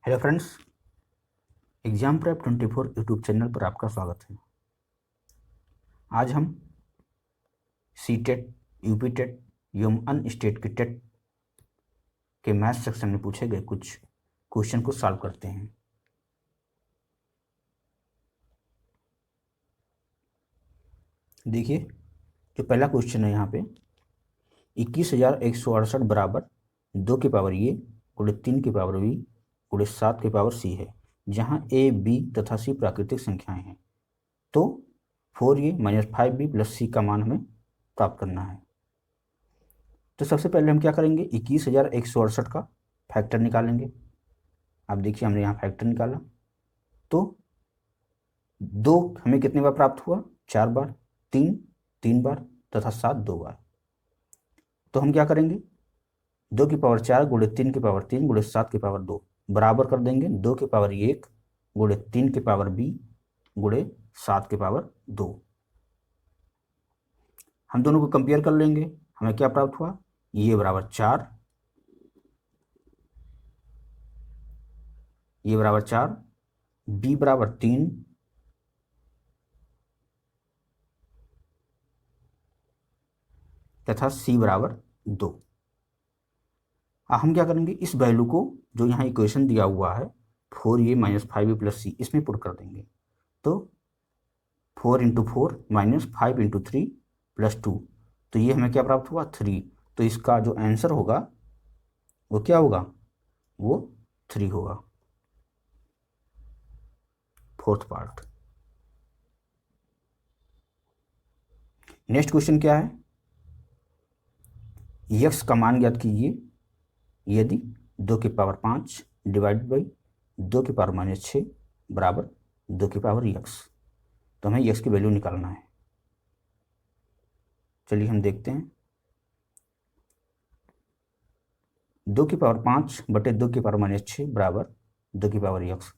Hello friends, exam prep 24 YouTube channel पर आपका स्वागत है। आज हम सी टेट, यूपी टेट एवं अन्य स्टेट के टेट के मैथ सेक्शन में पूछे गए कुछ क्वेश्चन को सॉल्व करते हैं। देखिए, जो पहला क्वेश्चन है यहाँ पे 21,168 बराबर 2 की पावर ए गुणे 3 की पावर बी गुणे 7 की पावर सी है, जहाँ ए बी तथा सी प्राकृतिक संख्याएं हैं। तो 4a माइनस 5b प्लस सी का मान हमें प्राप्त करना है। तो सबसे पहले हम क्या करेंगे, 21,168 का फैक्टर निकालेंगे। आप देखिए, हमने यहाँ फैक्टर निकाला तो 2 हमें कितने बार प्राप्त हुआ, 4 बार, 3 3 बार तथा 7 2 बार। तो हम क्या करेंगे, 2 की पावर 4 गुणे 3 की पावर 3 गुणे 7 की पावर 2 बराबर कर देंगे 2 की पावर 1 गुणे 3 की पावर b गुणे 7 की पावर 2। हम दोनों को कंपेयर कर लेंगे, हमें क्या प्राप्त हुआ, ये बराबर 4, ये बराबर 4, b बराबर 3 तथा c बराबर 2। अब हम क्या करेंगे, इस वैल्यू को जो यहाँ इक्वेशन दिया हुआ है 4a माइनस 5b प्लस सी, इसमें पुट कर देंगे। तो 4 इंटू 4 माइनस 5 इंटू 3 प्लस 2, तो ये हमें क्या प्राप्त हुआ, 3। तो इसका जो आंसर होगा वो क्या होगा, वो 3 होगा, फोर्थ पार्ट। नेक्स्ट क्वेश्चन क्या है, यक्स का मान ज्ञात कीजिए यदि 2 की पावर 5 डिवाइड बाई 2 की पावर माइनस 6 बराबर 2 की पावर यक्स। तो हमें यक्स की वैल्यू निकालना है। चलिए हम देखते हैं, 2 की पावर 5 बटे 2 की पावर माइनस 6 बराबर 2 की पावर यक्स।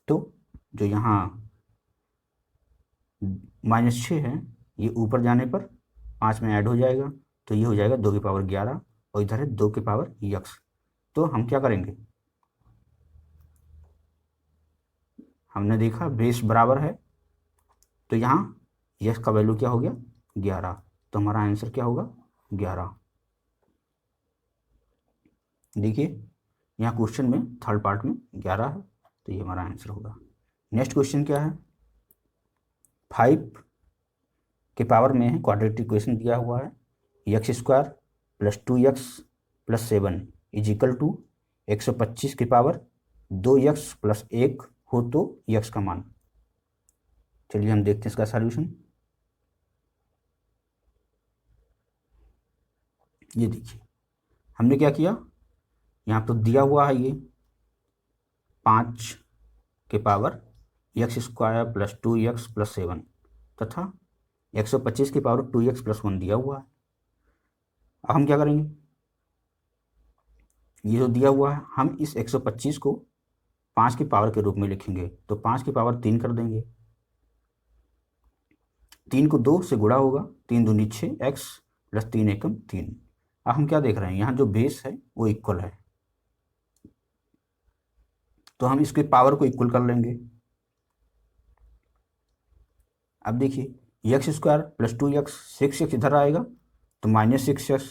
तो जो यहाँ -6 है, ये ऊपर जाने पर 5 में ऐड हो जाएगा, तो ये हो जाएगा 2 की पावर 11 और इधर है 2 की पावर यक्स। तो हम क्या करेंगे, हमने देखा बेस बराबर है, तो यहाँ यक्स का वैल्यू क्या हो गया, 11। तो हमारा आंसर क्या होगा, 11। देखिए, यहाँ क्वेश्चन में थर्ड पार्ट में 11 है, तो ये हमारा आंसर होगा। नेक्स्ट क्वेश्चन क्या है, 5 के पावर में है क्वाड्रेटिक इक्वेशन दिया हुआ है, X square plus 2x plus 7 is equal to 125 की पावर 2x प्लस 1 हो तो x का मान। चलिए हम देखते हैं इसका सॉल्यूशन। ये देखिए, हमने क्या किया, यहाँ तो दिया हुआ है ये 5 के power x square plus 2x plus 7 तथा 125 की पावर 2x प्लस 1 दिया हुआ है। अब हम क्या करेंगे, ये जो दिया हुआ है हम इस 125 को 5 की पावर के रूप में लिखेंगे, तो 5 की पावर 3 कर देंगे, 3 को 2 से गुणा होगा, 3 दूनी 6 x प्लस 3 एकम 3। अब हम क्या देख रहे हैं, यहाँ जो बेस है वो इक्वल है, तो हम इसके पावर को इक्वल कर लेंगे। अब देखिए, x square plus 2x 6x इधर आएगा तो -6x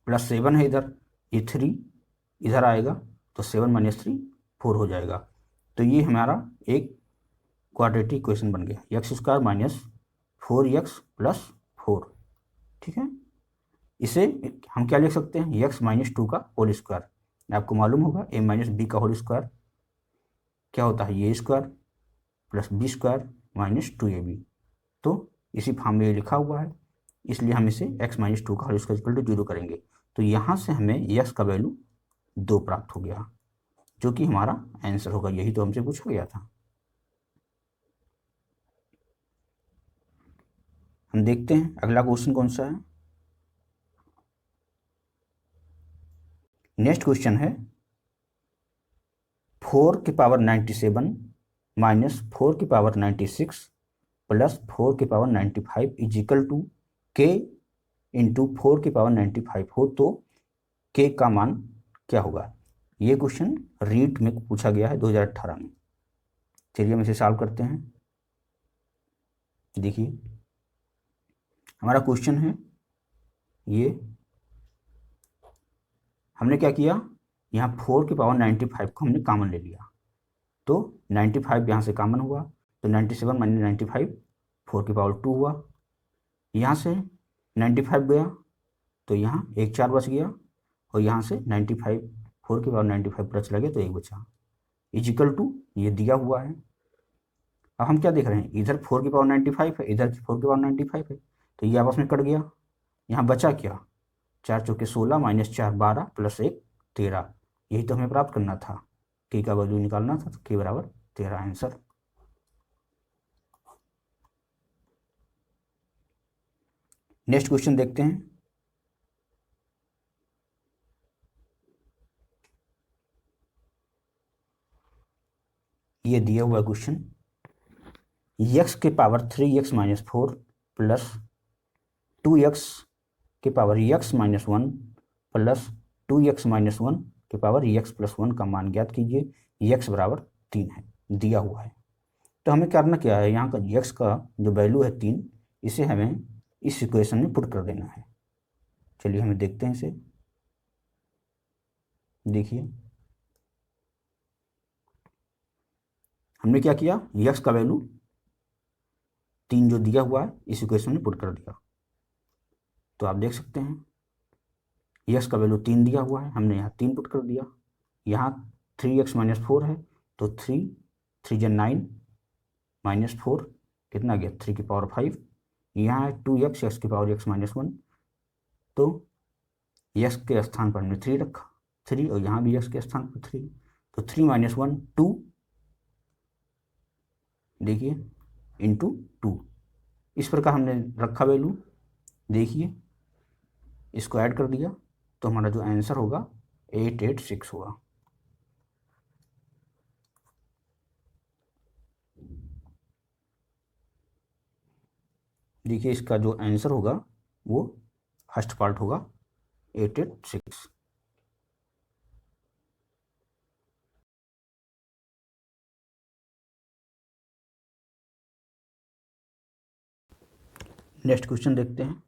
प्लस 7 है इधर, ये 3 इधर आएगा तो 7 माइनस 3 4 हो जाएगा। तो ये हमारा एक क्वाड्रेटिक इक्वेशन बन गया, x square minus 4x plus 4। ठीक है, इसे हम क्या लिख सकते हैं, एक्स माइनस 2 का होल स्क्वायर। आपको मालूम होगा a माइनस बी का होल स्क्वायर क्या होता है, a square plus b square minus 2ab। तो इसी फॉर्म में ये लिखा हुआ है, इसलिए हम इसे x माइनस 2 का होल स्क्वायर इक्वल टू 0 करेंगे। तो यहाँ से हमें x का वैल्यू 2 प्राप्त हो गया, जो कि हमारा आंसर होगा। यही तो हमसे पूछा गया था। हम देखते हैं अगला क्वेश्चन कौन सा है। नेक्स्ट क्वेश्चन है 4 की पावर 97 माइनस 4 की पावर 96 प्लस 4 की power 95 is equal to k into 4 की पावर 95 हो तो k का मान क्या होगा। ये क्वेश्चन रीट में पूछा गया है 2018 में। चलिए हम इसे सॉल्व करते हैं। देखिए हमारा क्वेश्चन है ये, हमने क्या किया, यहाँ 4 की पावर 95 को हमने कॉमन ले लिया, तो 95 यहाँ से कॉमन हुआ, तो 97 माइनस 95 4 की पावर 2 हुआ। यहाँ से 95 गया तो यहाँ एक 4 बच गया, और यहाँ से 95 4 की पावर 95 प्लस चला गया तो एक बचा, इजिकल टू ये दिया हुआ है। अब हम क्या देख रहे हैं, इधर 4 की पावर 95 है, इधर 4 की पावर 95 है, तो ये आपस में कट गया। यहाँ बचा क्या, 4 चौके 16 माइनस 4 12 प्लस 1 13, यही तो हमें प्राप्त करना था, के का वैल्यू निकालना था, तो के बराबर 13 आंसर। नेक्स्ट क्वेश्चन देखते हैं। ये दिया हुआ क्वेश्चन, x के power 3x minus 4 plus 2x के power x minus 1 plus 2x minus 1 के पावर x प्लस 1 का मान ज्ञात कीजिए। x बराबर 3 है, दिया हुआ है। तो हमें करना क्या है, यहाँ का x का जो वैल्यू है 3, इसे हमें इस इक्वेशन में पुट कर देना है। चलिए हमें देखते हैं इसे। देखिए हमने क्या किया, x का वैल्यू 3 जो दिया हुआ है इस इक्वेशन में पुट कर दिया। तो आप देख सकते हैं x का वैल्यू 3 दिया हुआ है, हमने यहाँ 3 पुट कर दिया। यहाँ 3x माइनस 4 है, तो 3 जा 9 माइनस 4 कितना गया 3 की पावर 5। यहाँ है 2x x की पावर x माइनस 1, तो x के स्थान पर हमने 3 रखा, 3, और यहाँ भी x के स्थान पर 3, तो 3 माइनस 1 2, देखिए इंटू 2, इस प्रकार हमने रखा वैल्यू। देखिए इसको ऐड कर दिया तो हमारा जो आंसर होगा 886 होगा। देखिए इसका जो आंसर होगा वो फर्स्ट पार्ट होगा 886। नेक्स्ट क्वेश्चन देखते हैं।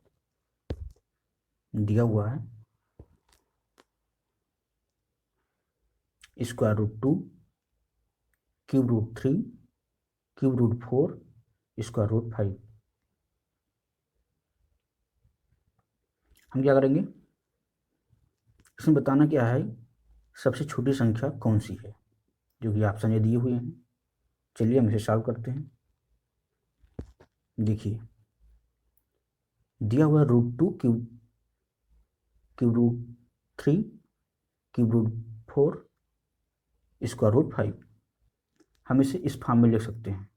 दिया हुआ है square root 2 cube root 3 cube root 4 square root 5। हम क्या करेंगे, इसमें बताना क्या है, सबसे छोटी संख्या कौन सी है, जो कि ऑप्शन ये दिए हुए हैं। चलिए हम इसे सॉल्व करते हैं। देखिए दिया हुआ root 2 cube cube root 3 cube root 4 square root 5। हम इसे इस फॉर्म में लिख सकते हैं,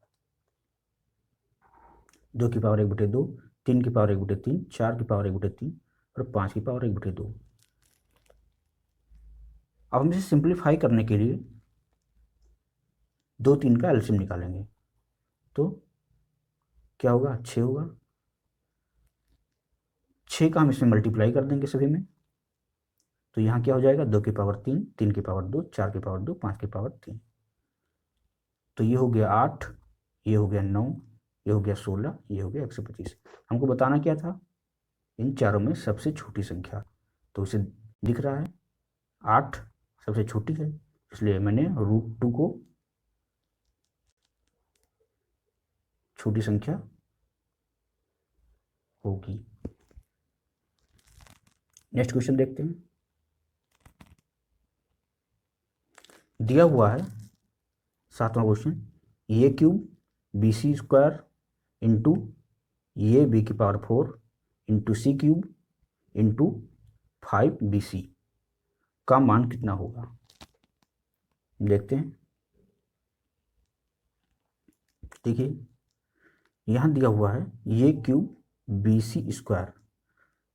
2 की पावर 1/2, 3 की पावर 1/3, 4 की पावर 1/3 और 5 की पावर 1/2। अब हम इसे सिंप्लीफाई करने के लिए 2 3 का एलसीएम निकालेंगे, तो क्या होगा 6 होगा। 6 का हम इसमें मल्टीप्लाई कर देंगे सभी में, तो यहाँ क्या हो जाएगा 2 की पावर 3, 3 की पावर 2, 4 की पावर 2, 5 की पावर 3, तो ये हो गया 8, ये हो गया 9, ये हो गया 16, ये हो गया 125। हमको बताना क्या था, इन चारों में सबसे छोटी संख्या, तो उसे दिख रहा है 8 सबसे छोटी है, इसलिए मैंने रूट 2 को छोटी संख्या होगी। नेक्स्ट क्वेश्चन देखते हैं। दिया हुआ है 7वां question, a cube b c square into ये बी की power 4 into c cube into 5bc का मान कितना होगा। देखते हैं। देखिए यहाँ दिया हुआ है ये क्यूब बी सी स्क्वायर,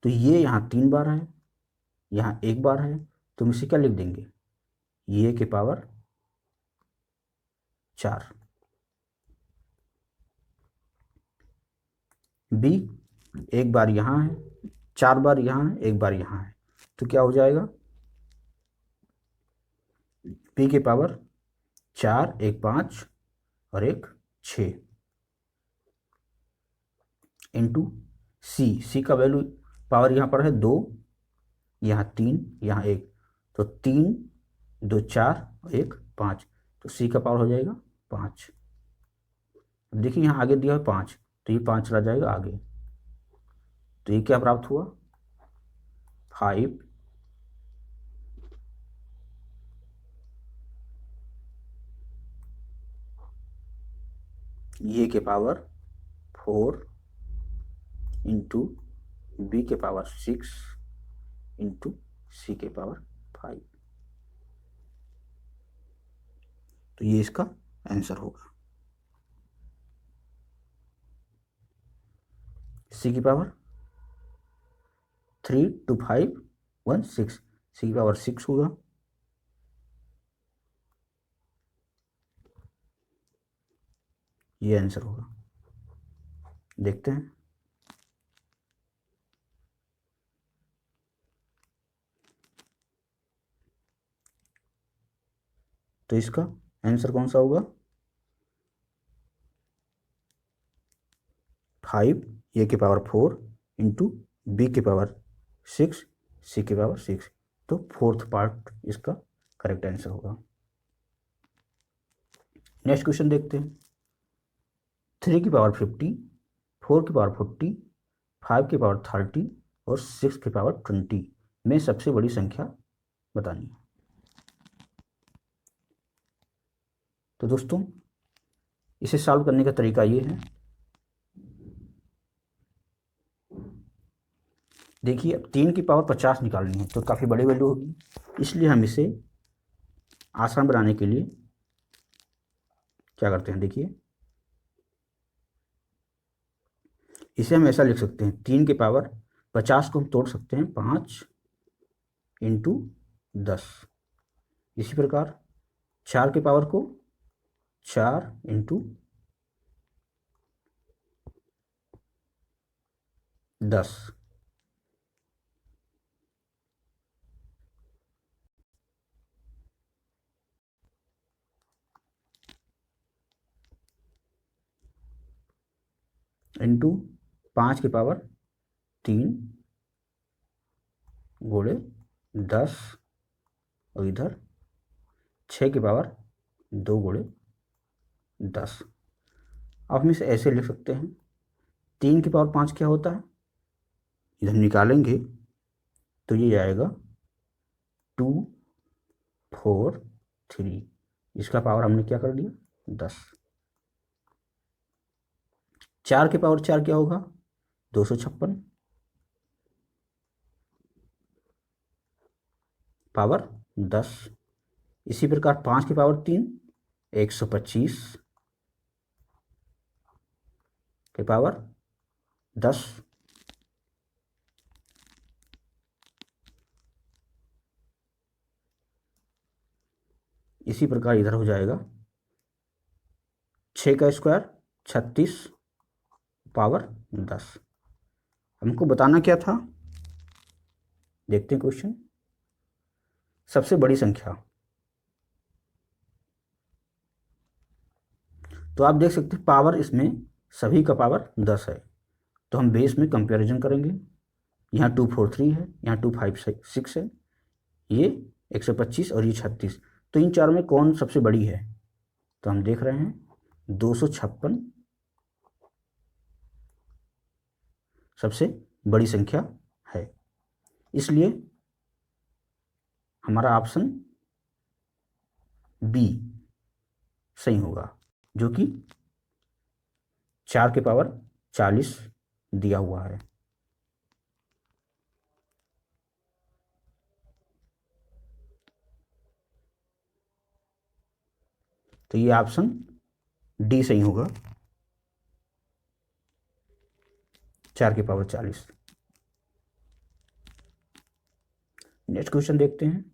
तो ये यहाँ 3 बार है, यहाँ 1 बार है, तो हम इसे क्या लिख देंगे, ये के पावर 4। बी 1 बार यहाँ है, 4 बार यहाँ है, 1 बार यहाँ है, तो क्या हो जाएगा p के पावर 4, एक 5 और एक 6 इंटू सी का वैल्यू पावर यहाँ पर है 2, यहाँ 3, यहाँ 1, तो 3 2 4 और 1 5, तो सी का पावर हो जाएगा 5। अब देखिए यहाँ आगे दिया है 5, तो ये 5 चला जाएगा आगे, तो ये क्या प्राप्त हुआ 5 ए के पावर 4 इंटू बी के पावर 6 इंटू सी के पावर 5। तो ये इसका आंसर होगा। सी की पावर 3 2 5 1 6, सी की पावर 6 होगा। ये आंसर होगा। देखते हैं। तो इसका आंसर कौन सा होगा 5 ए के पावर 4 इंटू बी के पावर 6 सी के पावर 6, तो फोर्थ पार्ट इसका करेक्ट आंसर होगा। नेक्स्ट क्वेश्चन देखते हैं। 3 की पावर 50, 4 की पावर 40, 5 की पावर 30 और 6 की पावर 20 में सबसे बड़ी संख्या बतानी है। तो दोस्तों इसे सॉल्व करने का तरीका ये है, देखिए अब 3 की पावर 50 निकालनी है तो काफ़ी बड़ी वैल्यू होगी, इसलिए हम इसे आसान बनाने के लिए क्या करते हैं, देखिए इसे हम ऐसा लिख सकते हैं 3 के पावर 50 को हम तोड़ सकते हैं 5 इंटू 10। इसी प्रकार 4 के पावर को 4 इंटू 10, इंटू 5 की पावर 3 गुणे 10 और इधर 6 की पावर 2 गुणे 10। अब हम इसे ऐसे लिख सकते हैं 3 की पावर 5 क्या होता है, इधर निकालेंगे तो ये आएगा 2 4 3, इसका पावर हमने क्या कर दिया 10। 4 के पावर 4 क्या होगा 256, पावर 10। इसी प्रकार 5 की पावर 3 125 के पावर 10। इसी प्रकार इधर हो जाएगा 6 का स्क्वायर 36 पावर 10। हमको बताना क्या था, देखते हैं क्वेश्चन। सबसे बड़ी संख्या, तो आप देख सकते हैं पावर इसमें सभी का पावर 10 है, तो हम बेस में कंपैरिजन करेंगे। यहाँ 243 है, यहाँ 256 है, ये 125 और ये 36, तो इन चारों में कौन सबसे बड़ी है, तो हम देख रहे हैं 256 सबसे बड़ी संख्या है, इसलिए हमारा ऑप्शन बी सही होगा, जो कि 4 के पावर 40 दिया हुआ है। तो ये ऑप्शन डी सही होगा, 4 की पावर 40। नेक्स्ट क्वेश्चन देखते हैं।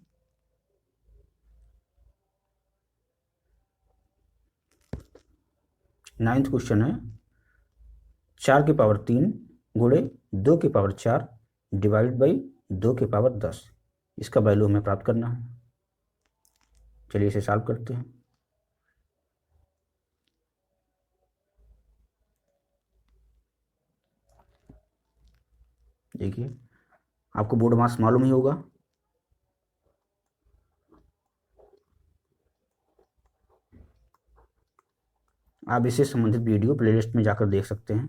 नाइन्थ क्वेश्चन है 4 की पावर 3 गुणे 2 की पावर 4 डिवाइड बाई 2 की पावर 10, इसका वैल्यू हमें प्राप्त करना है। चलिए इसे सॉल्व करते हैं। देखिए आपको बोर्ड मास मालूम ही होगा, आप इससे संबंधित वीडियो प्लेलिस्ट में जाकर देख सकते हैं।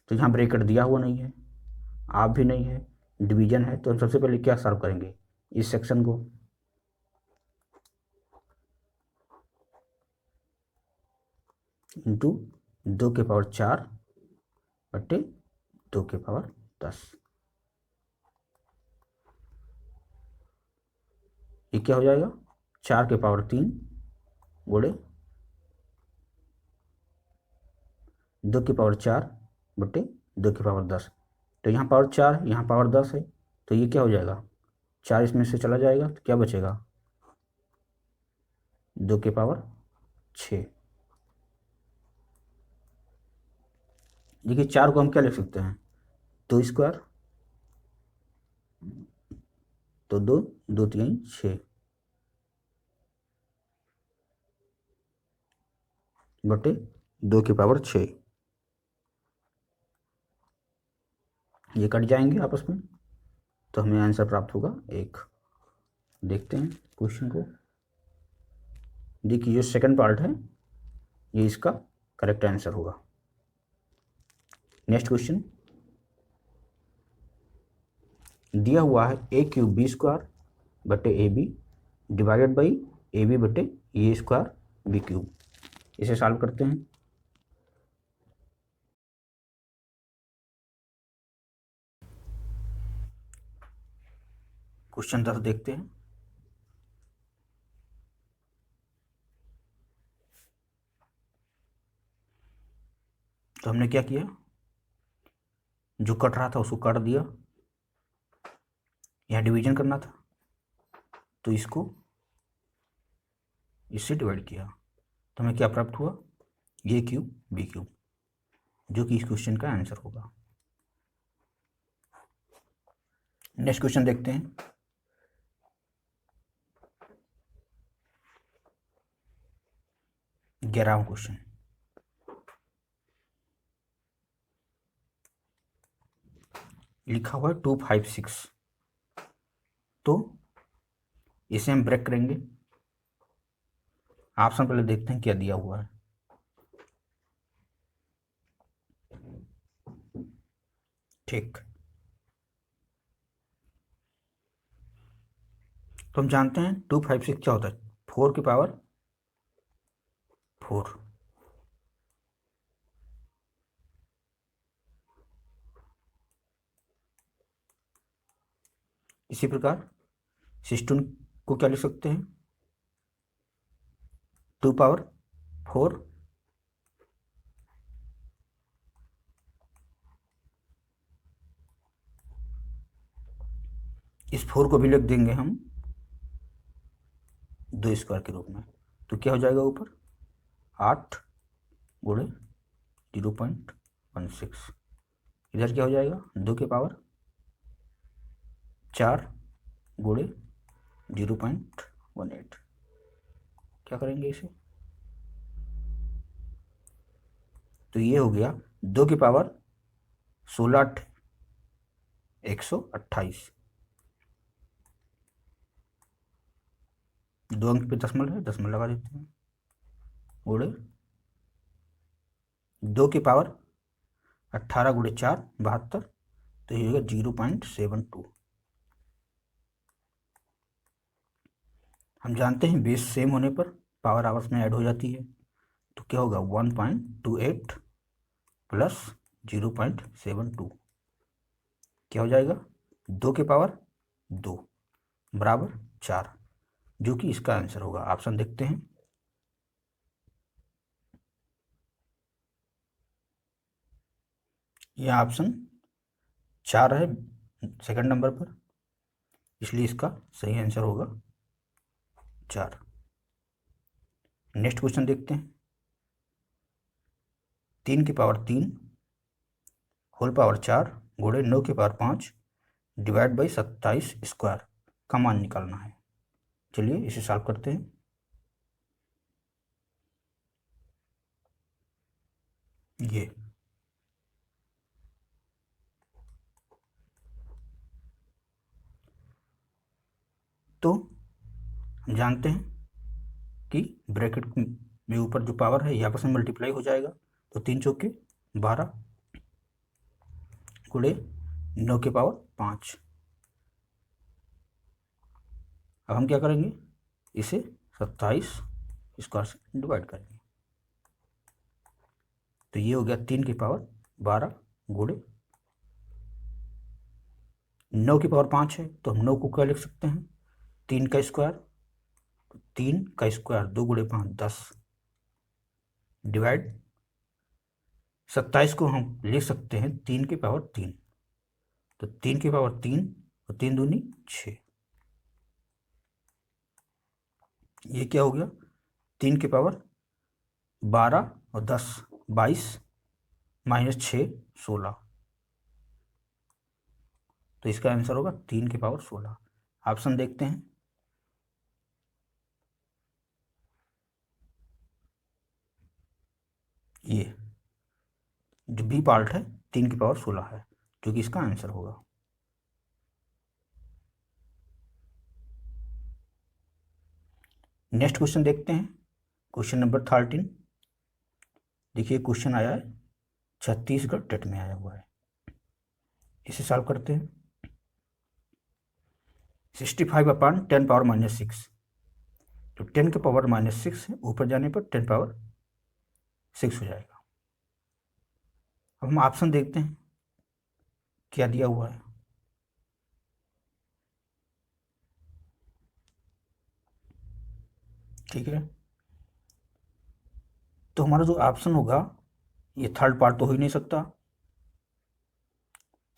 तो यहाँ ब्रैकेट दिया हुआ नहीं है, आप भी नहीं है, डिवीजन है, तो हम सबसे पहले क्या सॉल्व करेंगे, इस सेक्शन को। इंटू 2⁴ बटे 2⁻10, ये क्या हो जाएगा, 4⁻3 गुणे 2⁻4 बटे 2⁻10। तो यहाँ पावर 4, यहाँ पावर 10 है, तो ये क्या हो जाएगा, 4 इसमें से चला जाएगा, तो क्या बचेगा, 2⁻6। देखिए 4 को हम क्या लिख सकते हैं, 2² तो 2, 2 3 6 बटे 2⁻6, ये कट जाएंगे आपस में, तो हमें आंसर प्राप्त होगा 1। देखते हैं क्वेश्चन को। देखिए जो सेकंड पार्ट है ये इसका करेक्ट आंसर होगा। नेक्स्ट क्वेश्चन दिया हुआ है a³ बटे AB डिवाइडेड बाई AB बटे a² b³। इसे सॉल्व करते हैं। क्वेश्चन 10 देखते हैं। तो हमने क्या किया, जो कट रहा था उसको काट दिया, यहाँ डिवीजन करना था तो इसको इससे डिवाइड किया, तो हमें क्या प्राप्त हुआ, a³ b³, जो कि इस क्वेश्चन का आंसर होगा। नेक्स्ट क्वेश्चन देखते हैं। ग्यारहवां क्वेश्चन, लिखा हुआ है 256, तो इसे हम ब्रेक करेंगे। ऑप्शन पहले देखते हैं क्या दिया हुआ है। ठीक, तो हम जानते हैं 256 क्या होता है, 4⁴ 4। इसी प्रकार 16 को क्या लिख सकते हैं, 2⁴ इस 4 को भी लिख देंगे हम 2² के रूप में, तो क्या हो जाएगा ऊपर 8 गुणे 0.16, इधर क्या हो जाएगा 2⁴ गुणे 0.18। क्या करेंगे इसे, तो ये हो गया 2⁻16 128, 2 अंक पे दशमलव है, दशमलव लगा देते हैं, गुणे 2⁻18 गुणे 4 72, तो ये होगा 0.72। हम जानते हैं बेस सेम होने पर पावर आवर्स में ऐड हो जाती है, तो क्या होगा 1.28 प्लस 0.72, क्या हो जाएगा 2⁻2 बराबर 4, जो कि इसका आंसर होगा। ऑप्शन देखते हैं। यह ऑप्शन 4 है सेकंड नंबर पर, इसलिए इसका सही आंसर होगा 4। नेक्स्ट क्वेश्चन देखते हैं। 3⁻3 होल पावर 4 गुणे 9⁻5 डिवाइड बाई 27² का मान निकालना है। चलिए इसे सॉल्व करते हैं। ये तो हम जानते हैं कि ब्रैकेट में ऊपर जो पावर है ये आपस में मल्टीप्लाई हो जाएगा, तो 3 चौके 12 गुणे 9 के पावर 5। अब हम क्या करेंगे, इसे 27 स्क्वायर से डिवाइड करेंगे, तो ये हो गया 3 की पावर 12 गुणे 9 की पावर 5 है, तो हम 9 को क्या लिख सकते हैं, 3 का स्क्वायर, 3 का स्क्वायर 2 गुणे 5 10 डिवाइड 27 को हम लिख सकते हैं 3 की पावर 3, तो 3 की पावर 3 और 3 दूनी 6। ये क्या हो गया, 3 की पावर 12 और 10 22 माइनस 6 16, तो इसका आंसर होगा 3 की पावर 16। ऑप्शन देखते हैं। ये जो बी पार्ट है 3 की पावर 16 है, जो कि इसका आंसर होगा। नेक्स्ट क्वेश्चन देखते हैं, क्वेश्चन नंबर 13। देखिए क्वेश्चन आया है छत्तीसगढ़ टेट में आया हुआ है, इसे सॉल्व करते हैं। 65/10⁻⁶, तो 10 के पावर -6 है, ऊपर जाने पर 10 पावर 6 हो जाएगा। अब हम ऑप्शन देखते हैं क्या दिया हुआ है। ठीक है, तो हमारा जो ऑप्शन होगा, ये थर्ड पार्ट तो हो ही नहीं सकता,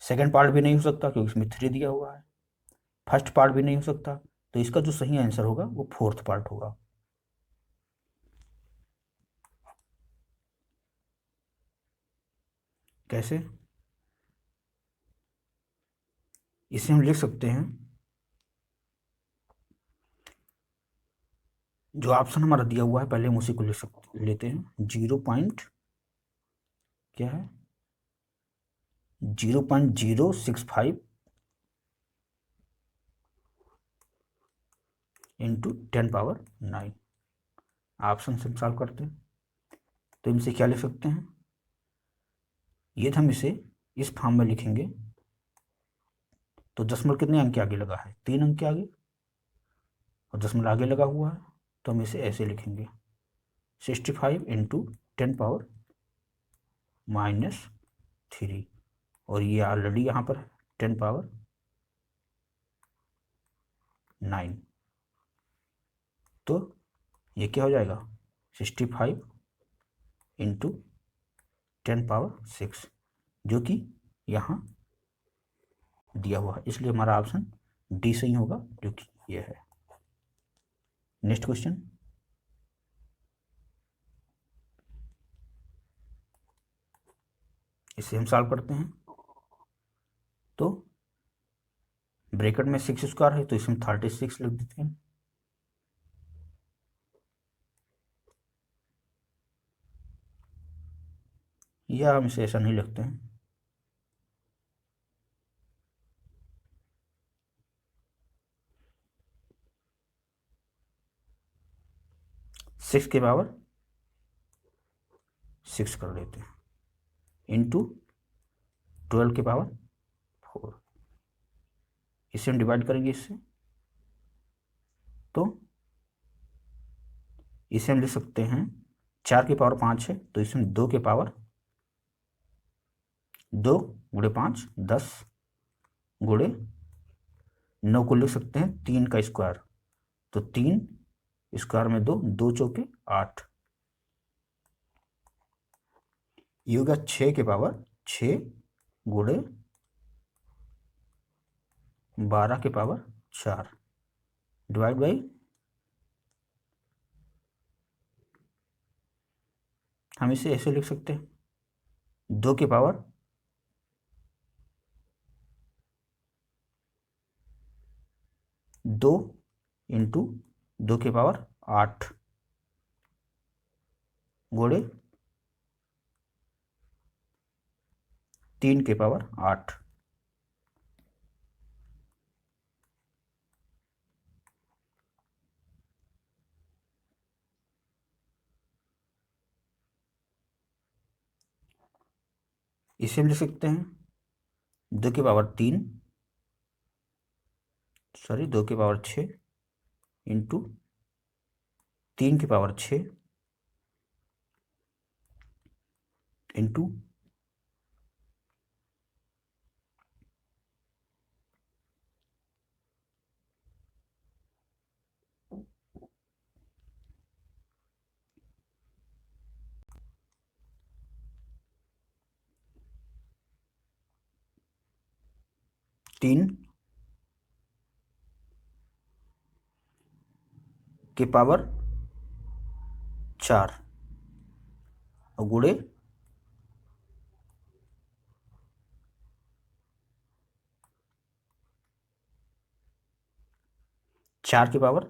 सेकंड पार्ट भी नहीं हो सकता क्योंकि इसमें 3 दिया हुआ है, फर्स्ट पार्ट भी नहीं हो सकता, तो इसका जो सही आंसर होगा वो फोर्थ पार्ट होगा। कैसे, इसे हम लिख सकते हैं, जो ऑप्शन हमारा दिया हुआ है पहले हम उसी को लेते हैं। 0. क्या है, 0.065 इंटू 10 पावर 9। ऑप्शन से सॉल्व करते हैं, तो इनसे क्या लिख सकते हैं, ये हम इसे इस फॉर्म में लिखेंगे, तो दशमलव कितने अंक के आगे लगा है, 3 अंक के आगे, और दशमलव आगे लगा हुआ है, तो हम इसे ऐसे लिखेंगे 65 इंटू 10 पावर -3, और ये ऑलरेडी यहाँ पर है 10 पावर 9, तो ये क्या हो जाएगा 65 इंटू 10 पावर 6, जो कि यहाँ दिया हुआ है, इसलिए हमारा ऑप्शन डी सही होगा, जो कि ये है। नेक्स्ट क्वेश्चन, इसे हम सॉल्व करते हैं। तो ब्रैकेट में 6 स्क्वायर है, तो इसमें 36 लिख देते हैं। या हम इसे ऐसा नहीं लिखते हैं, 6 के पावर 6 कर देते हैं, इंटू 12 के पावर 4, इसे हम डिवाइड करेंगे इससे, तो इसे हम लिख सकते हैं 4 की पावर 5 है, तो इसमें 2 के पावर 2 गुणे 5 10 गुणे 9 को लिख सकते हैं 3 का स्क्वायर, तो 3 स्क्वायर में 2 2 चौके 8, ये होगा 6 के पावर 6 गुणे 12 के पावर 4 डिवाइड बाई, हम इसे ऐसे लिख सकते हैं 2 के पावर 2 2 इंटू 2 की पावर 8 गुणे 3 की पावर 8। इसे भी लिख सकते हैं 2 की पावर 3 सॉरी 2 की पावर 6 इंटू 3 की पावर 6 इंटू 3 की पावर 4 और गुणे 4 की पावर